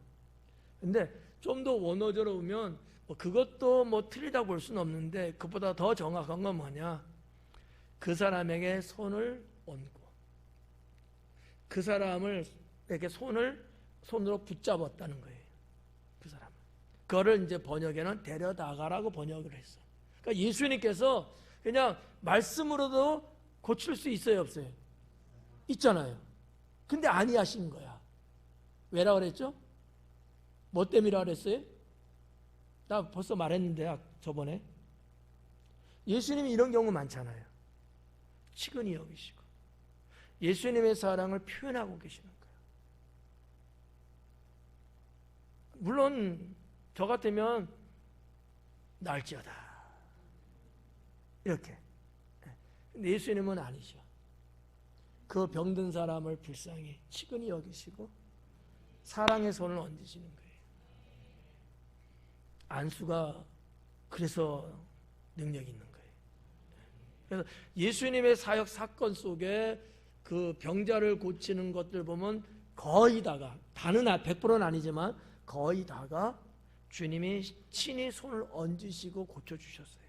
근데 좀 더 원어적으로 보면 그것도 뭐 틀리다 볼 수는 없는데 그보다 더 정확한 건 뭐냐? 그 사람에게 손을 얹고 그 사람을 이렇게 손으로 붙잡았다는 거예요. 그 사람. 그거를 이제 번역에는 데려다가라고 번역을 했어. 그러니까 예수님께서 그냥 말씀으로도 고칠 수 있어요, 없어요? 있잖아요. 근데 아니하신 거야. 왜라 그랬죠? 뭐 때문이라 그랬어요? 나 벌써 말했는데 저번에 예수님이 이런 경우 많잖아요. 치근히 여기시고 예수님의 사랑을 표현하고 계시는 거예요. 물론 저 같으면 날지어다 이렇게. 근데 예수님은 아니죠. 그 병든 사람을 불쌍히 치근히 여기시고 사랑의 손을 얹으시는 거예요. 안수가 그래서 능력이 있는 거예요. 그래서 예수님의 사역 사건 속에 그 병자를 고치는 것들 보면 거의 다가, 다는 100%는 아니지만 거의 다가 주님이 친히 손을 얹으시고 고쳐주셨어요.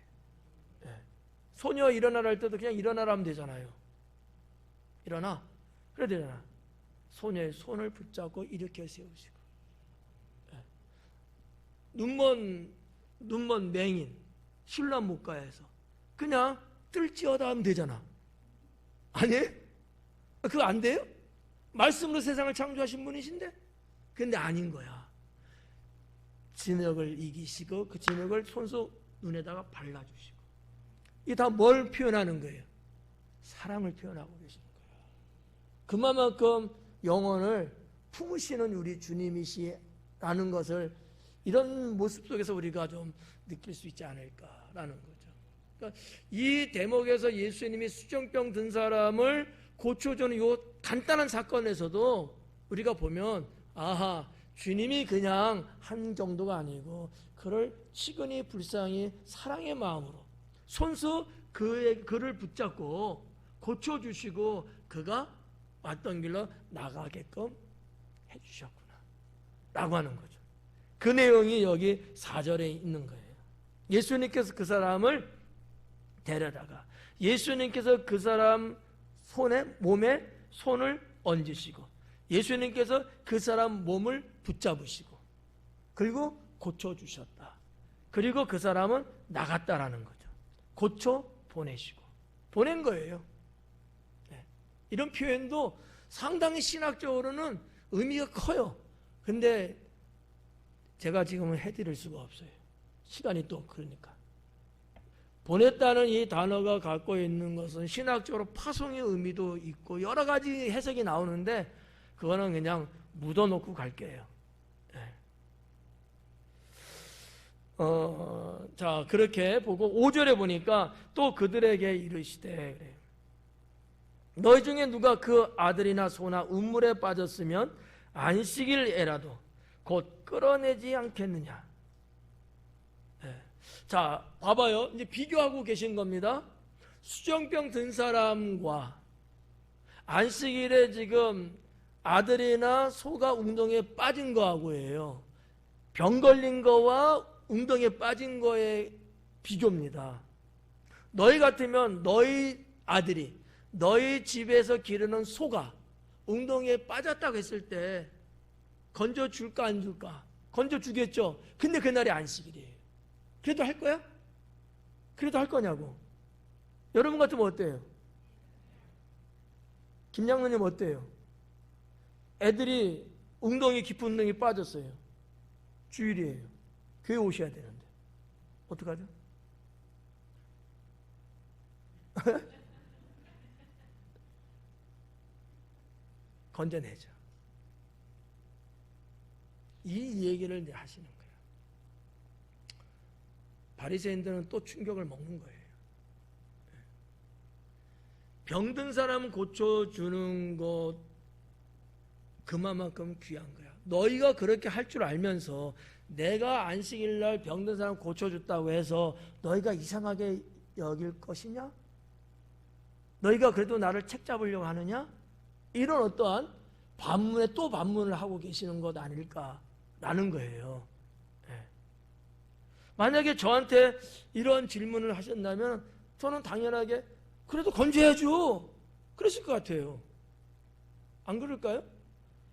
소녀 일어나라 할 때도 그냥 일어나라 하면 되잖아요. 일어나. 그래 되잖아. 소녀의 손을 붙잡고 일으켜 세우시고. 눈먼 맹인 신라 묵가에서 그냥 뜰지어다 하면 되잖아. 아니? 그거 안 돼요? 말씀으로 세상을 창조하신 분이신데? 근데 아닌 거야. 진흙을 이기시고 그 진흙을 손수 눈에다가 발라주시고. 이게 다 뭘 표현하는 거예요? 사랑을 표현하고 계시는 거예요. 그만큼 영혼을 품으시는 우리 주님이시라는 것을 이런 모습 속에서 우리가 좀 느낄 수 있지 않을까라는 거죠. 그러니까 이 대목에서 예수님이 수정병 든 사람을 고쳐주는 이 간단한 사건에서도 우리가 보면 아하, 주님이 그냥 한 정도가 아니고 그를 치근히 불쌍히 사랑의 마음으로 손수 그를 붙잡고 고쳐주시고 그가 왔던 길로 나가게끔 해주셨구나 라고 하는 거죠. 그 내용이 여기 4절에 있는 거예요. 예수님께서 그 사람을 데려다가 예수님께서 그 사람 몸에 손을 얹으시고 예수님께서 그 사람 몸을 붙잡으시고 그리고 고쳐주셨다. 그리고 그 사람은 나갔다라는 거죠. 고쳐 보내시고 보낸 거예요. 이런 표현도 상당히 신학적으로는 의미가 커요. 근데 제가 지금은 해드릴 수가 없어요. 시간이 또 그러니까. 보냈다는 이 단어가 갖고 있는 것은 신학적으로 파송의 의미도 있고 여러 가지 해석이 나오는데 그거는 그냥 묻어놓고 갈게요. 자, 그렇게 보고 5절에 보니까 또 그들에게 이르시되 그래요. 너희 중에 누가 그 아들이나 소나 우물에 빠졌으면 안식일에라도 곧 끌어내지 않겠느냐. 자, 봐봐요. 이제 비교하고 계신 겁니다. 수정병 든 사람과 안식일에 지금 아들이나 소가 웅덩이에 빠진 거하고예요. 병 걸린 거와 웅덩이에 빠진 거의 비교입니다. 너희 같으면 너희 아들이 너희 집에서 기르는 소가 웅덩이에 빠졌다고 했을 때 건져줄까 안 줄까? 건져주겠죠. 근데 그날이 안식일이에요. 그래도 할 거야? 그래도 할 거냐고. 여러분 같으면 어때요? 김양로님 어때요? 애들이 웅덩이 깊은 웅덩이 빠졌어요. 주일이에요. 교회 오셔야 되는데 어떡하죠? 건져내죠. 이 얘기를 이제 하시는 거예요. 바리새인들은 또 충격을 먹는 거예요. 병든 사람 고쳐주는 것 그만큼 귀한 거야. 너희가 그렇게 할 줄 알면서 내가 안식일날 병든 사람 고쳐줬다고 해서 너희가 이상하게 여길 것이냐? 너희가 그래도 나를 책 잡으려고 하느냐? 이런 어떠한 반문에 또 반문을 하고 계시는 것 아닐까라는 거예요. 만약에 저한테 이런 질문을 하신다면 저는 당연하게 그래도 건져야죠. 그러실 것 같아요. 안 그럴까요?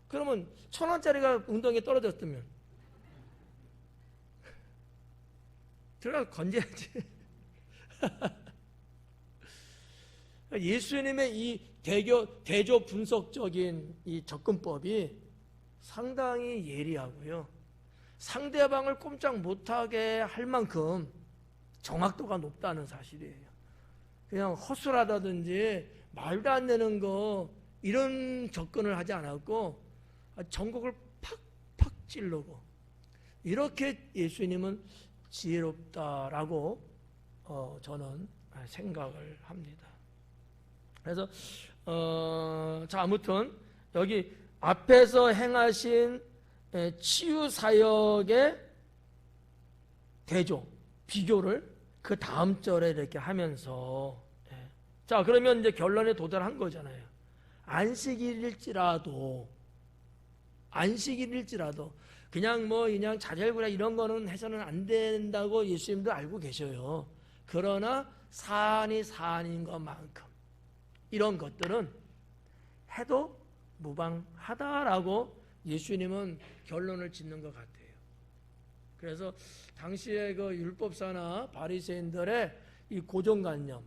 그러면 1,000원짜리가 웅덩이에 떨어졌으면 들어가서 건져야지. 예수님의 이 대조 분석적인 이 접근법이 상당히 예리하고요. 상대방을 꼼짝 못하게 할 만큼 정확도가 높다는 사실이에요. 그냥 허술하다든지 말도 안 되는 거 이런 접근을 하지 않았고 전곡을 팍팍 찌르고 이렇게 예수님은 지혜롭다라고 저는 생각을 합니다. 그래서 자 아무튼 여기 앞에서 행하신 치유 사역의 대조, 비교를 그 다음 절에 이렇게 하면서, 자, 그러면 이제 결론에 도달한 거잖아요. 안식일일지라도 그냥 그냥 자잘구레 이런 거는 해서는 안 된다고 예수님도 알고 계셔요. 그러나 사안이 사안인 것만큼 이런 것들은 해도 무방하다라고 예수님은 결론을 짓는 것 같아요. 그래서 당시에 그 율법사나 바리새인들의 이 고정관념,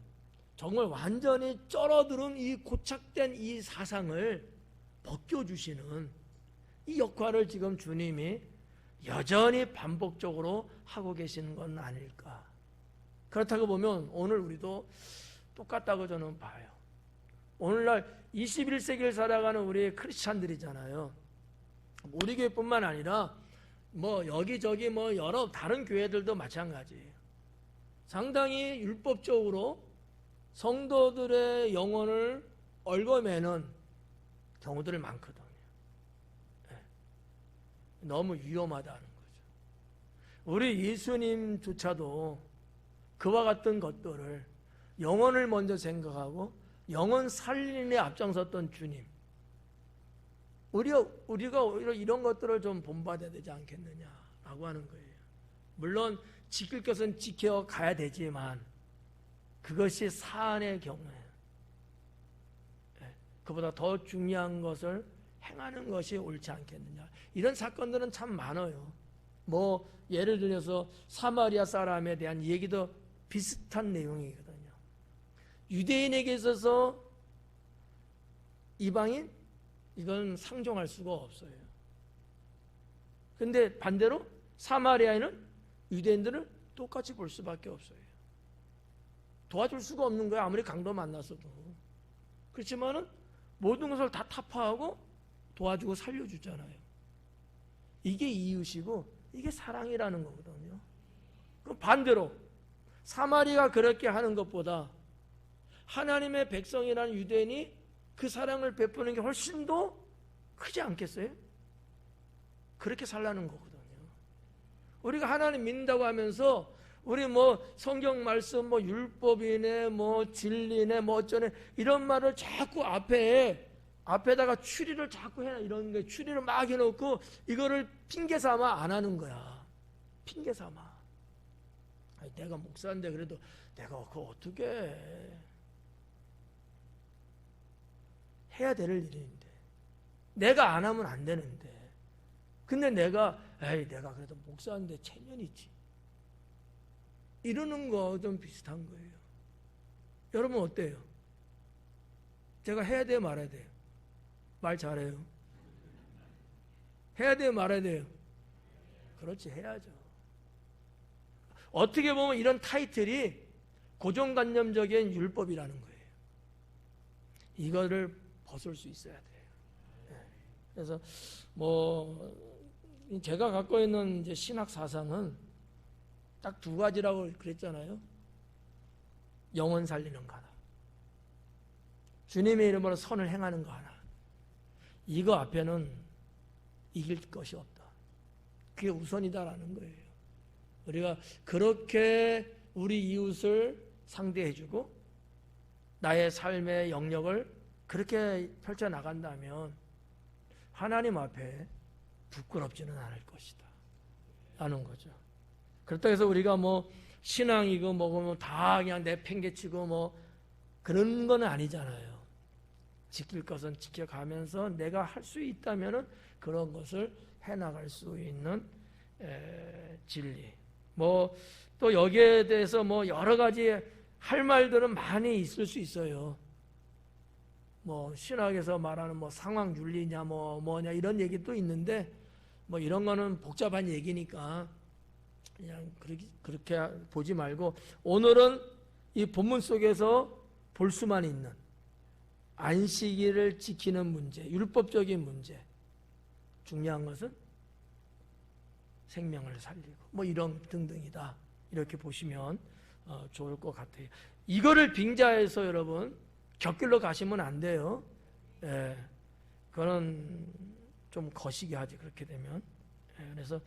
정말 완전히 쩔어들은 이 고착된 이 사상을 벗겨주시는 이 역할을 지금 주님이 여전히 반복적으로 하고 계시는 건 아닐까. 그렇다고 보면 오늘 우리도 똑같다고 저는 봐요. 오늘날 21세기를 살아가는 우리 크리스찬들이잖아요. 우리 교회뿐만 아니라 여기저기 여러 다른 교회들도 마찬가지예요. 상당히 율법적으로 성도들의 영혼을 얽어매는 경우들이 많거든요. 너무 위험하다는 거죠. 우리 예수님조차도 그와 같은 것들을 영혼을 먼저 생각하고 영혼 살림에 앞장섰던 주님, 우리가 오히려 이런 것들을 좀 본받아야 되지 않겠느냐라고 하는 거예요. 물론 지킬 것은 지켜가야 되지만 그것이 사안의 경우에 그보다 더 중요한 것을 행하는 것이 옳지 않겠느냐. 이런 사건들은 참 많아요. 예를 들어서 사마리아 사람에 대한 얘기도 비슷한 내용이거든요. 유대인에게 있어서 이방인? 이건 상종할 수가 없어요. 근데 반대로 사마리아인은 유대인들을 똑같이 볼 수밖에 없어요. 도와줄 수가 없는 거야. 아무리 강도 만났어도. 그렇지만은 모든 것을 다 타파하고 도와주고 살려주잖아요. 이게 이웃이고 이게 사랑이라는 거거든요. 그럼 반대로 사마리아가 그렇게 하는 것보다 하나님의 백성이라는 유대인이 그 사랑을 베푸는 게 훨씬 더 크지 않겠어요? 그렇게 살라는 거거든요. 우리가 하나님 믿는다고 하면서 우리 성경 말씀 율법이네 진리네 어쩌네 이런 말을 자꾸 앞에다가 추리를 자꾸 해놔. 이런 게 추리를 막 해놓고 이거를 핑계 삼아 안 하는 거야. 핑계 삼아. 아니, 내가 목사인데 그래도 내가 그거 어떻게 해야 될 일인데 내가 안 하면 안 되는데 근데 내가 그래도 목사인데 체면이지 이러는 거 좀 비슷한 거예요. 여러분 어때요? 제가 해야 돼요 말아야 돼요? 말 잘해요. 해야 돼요 말아야 돼요? 그렇지, 해야죠. 어떻게 보면 이런 타이틀이 고정관념적인 율법이라는 거예요. 이거를 벗을 수 있어야 돼요. 그래서 제가 갖고 있는 이제 신학 사상은 딱 두 가지라고 그랬잖아요. 영혼 살리는 거 하나, 주님의 이름으로 선을 행하는 거 하나. 이거 앞에는 이길 것이 없다. 그게 우선이다라는 거예요. 우리가 그렇게 우리 이웃을 상대해주고 나의 삶의 영역을 그렇게 펼쳐나간다면 하나님 앞에 부끄럽지는 않을 것이다 라는 거죠. 그렇다고 해서 우리가 신앙이고 다 그냥 내팽개치고 그런 건 아니잖아요. 지킬 것은 지켜가면서 내가 할 수 있다면은 그런 것을 해나갈 수 있는 진리. 또 여기에 대해서 여러 가지 할 말들은 많이 있을 수 있어요. 신학에서 말하는 상황 윤리냐 뭐냐 이런 얘기도 있는데 이런 거는 복잡한 얘기니까 그냥 그렇게 보지 말고 오늘은 이 본문 속에서 볼 수만 있는 안식일을 지키는 문제, 율법적인 문제. 중요한 것은 생명을 살리고 이런 등등이다. 이렇게 보시면 좋을 것 같아요. 이거를 빙자해서 여러분 곁길로 가시면 안 돼요. 그거는 좀 거시기 하지 그렇게 되면. 그래서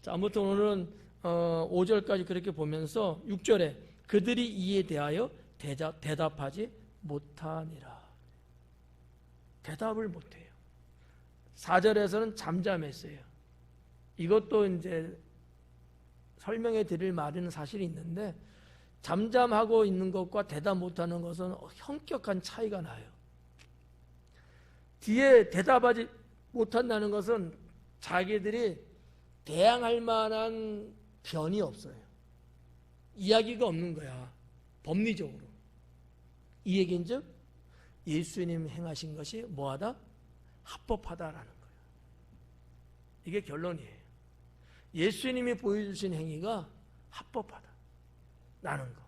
아무튼 오늘은 5절까지 그렇게 보면서 6절에 그들이 이에 대하여 대답하지 못하니라. 대답을 못해요. 4절에서는 잠잠했어요. 이것도 이제 설명해 드릴 말은 사실이 있는데, 잠잠하고 있는 것과 대답 못하는 것은 현격한 차이가 나요. 뒤에 대답하지 못한다는 것은 자기들이 대항할 만한 변이 없어요. 이야기가 없는 거야. 법리적으로. 이 얘기인즉 예수님 행하신 것이 뭐하다? 합법하다라는 거예요. 이게 결론이에요. 예수님이 보여주신 행위가 합법하다 라는 거.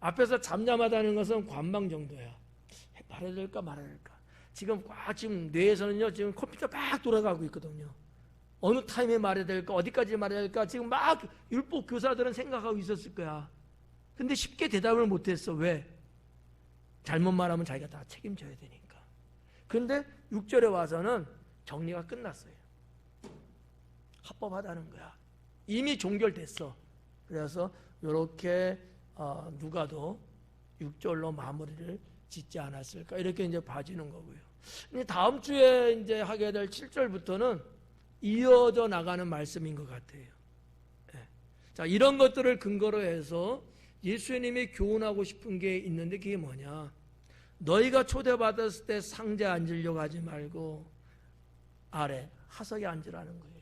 앞에서 잠잠하다는 것은 관망 정도야. 말해야 될까 말아야 될까. 지금 뇌에서는요, 지금 컴퓨터 막 돌아가고 있거든요. 어느 타임에 말해야 될까, 어디까지 말해야 될까, 지금 막 율법 교사들은 생각하고 있었을 거야. 근데 쉽게 대답을 못했어. 왜? 잘못 말하면 자기가 다 책임져야 되니까. 그런데 6절에 와서는 정리가 끝났어요. 합법하다는 거야. 이미 종결됐어. 그래서 이렇게 누가도 6절로 마무리를 짓지 않았을까, 이렇게 이제 봐지는 거고요. 이제 다음 주에 이제 하게 될 7절부터는 이어져 나가는 말씀인 것 같아요. 네. 자, 이런 것들을 근거로 해서 예수님이 교훈하고 싶은 게 있는데, 그게 뭐냐? 너희가 초대받았을 때 상자에 앉으려고 하지 말고 아래 하석에 앉으라는 거예요.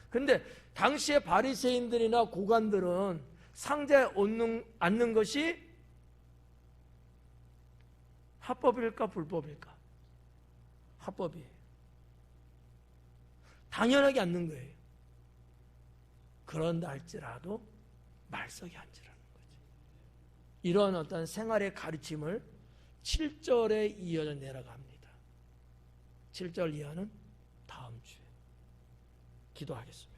근데 당시에 바리새인들이나 고관들은 상자에 앉는 것이 합법일까 불법일까? 합법이에요. 당연하게 앉는 거예요. 그런다 할지라도 말석에 앉으라는 거죠. 이런 어떤 생활의 가르침을 7절에 이어져 내려갑니다. 7절 이하는 다음 주에 기도하겠습니다.